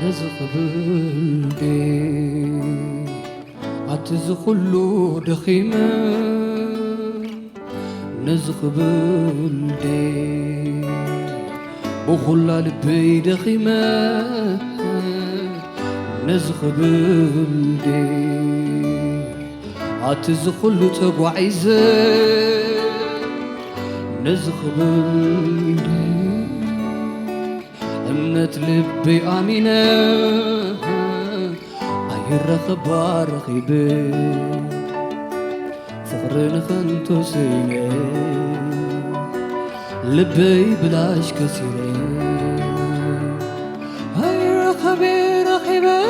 نزقبل دي عتزخلو دخيمة نزقبل دي بخلا لبي دخيمة نزقبل دي عتزخلو تقوعيزة نزقبل دي أمنت لبي آمينة أيرخب رخيبة فقر نخنتو سينة لبي بلاش كسيرة أيرخب رخيبة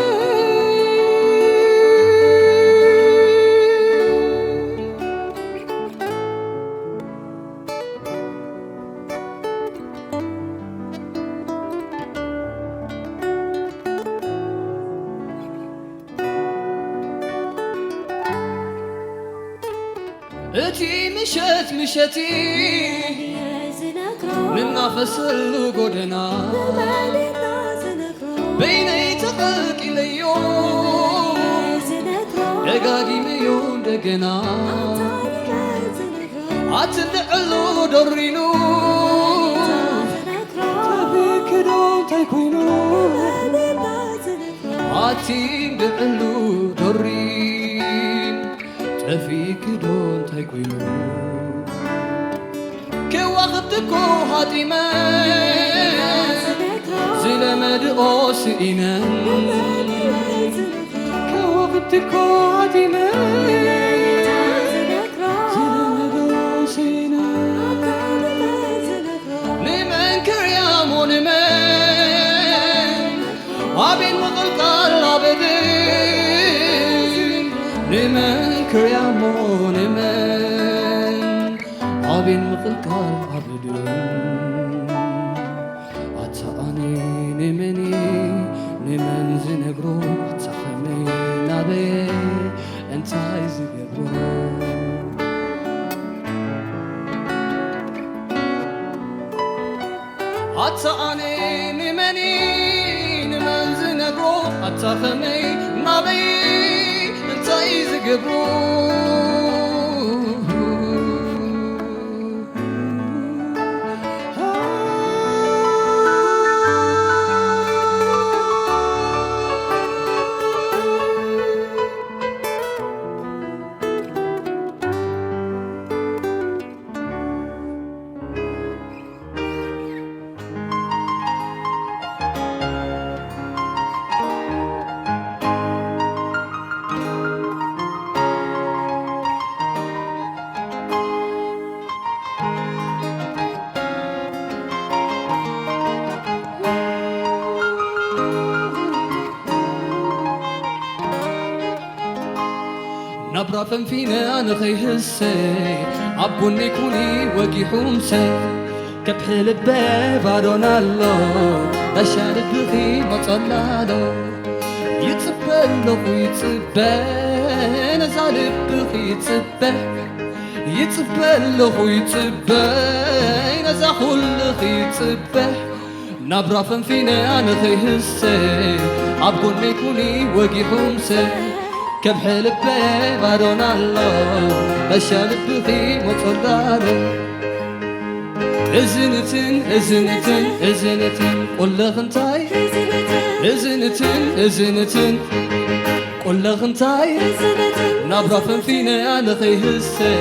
اتي مشتي من نفس القدنا بيني تقلق اليوم دقاقي ميون دقنا عتدعلو درينو تبيك دون تيكوينو عتين دعلو درين تفيك دون تيكوينو كي وقتكو هاتيما زي مدعو سئنا كي وقتكو هاتيما زي مدعو سئنا نمان كريامو نمان وابين مغلق العبدين نمان كريامو نمان عبين مغلق العبدين عطاني نمني نمان زنقرو عطخمي نابي انت عايز يقرو عطاني نمني نمان زنقرو عطخمي نابي انت عايز يقرو نبرا فنفينا نخيهسي عبوني كوني وقي حومسي كبحل الباب عدونالو بشار البغي مطلالو يتبلو ويتبان نزال البغي يتبان يتبلو ويتبان نزاحو البغي يتبان نبرا فنفينا نخيهسي عبوني كوني وقي حومسي كبحل بي بارونالو بشار بغي مطلالو إزنتن إزنتن إزنتن قل لغنتاي إزنتن قل لغنتاي نبرا فنفينا نخي هسي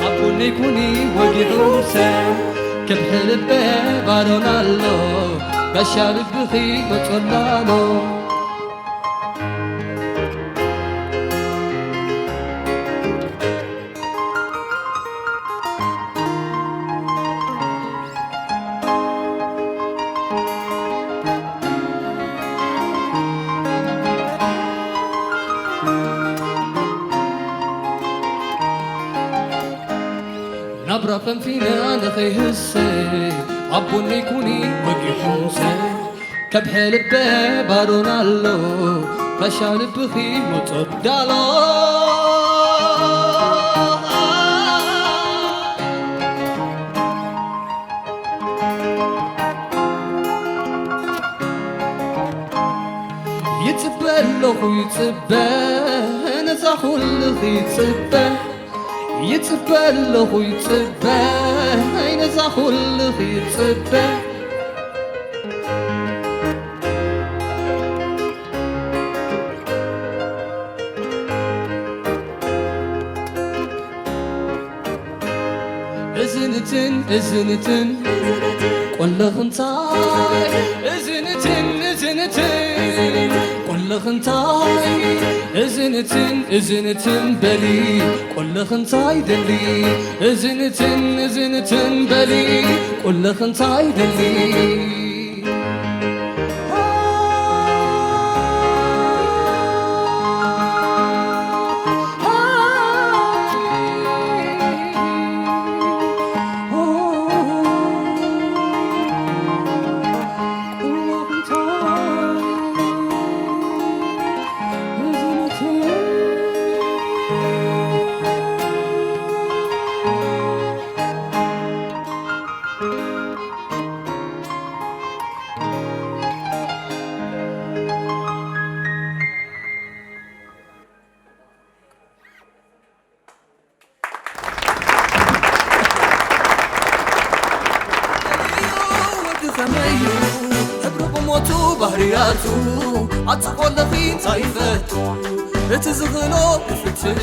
عبوني كوني وقي حومسي كبحل بي بارونالو بشار بغي مطلالو نبرا فنفينا نخي هسي عبوني كوني وقي حومسي كبحل بي بارونالو بشار بغي مطلالو لخو يتصبى نزا خل خي يتصبى يتصبى لخو يتصبى نزا خل خي يتصبى إزنتن إزنتن قل خنتاي إزنتن إزنتن قل خنتاي إزنتن إزنتن بلي قل خنتاي دلي إزنتن إزنتن بلي قل خنتاي دلي هبرق موتو بهرياتو عطفو لخي تايفتو اتزغلو بفتن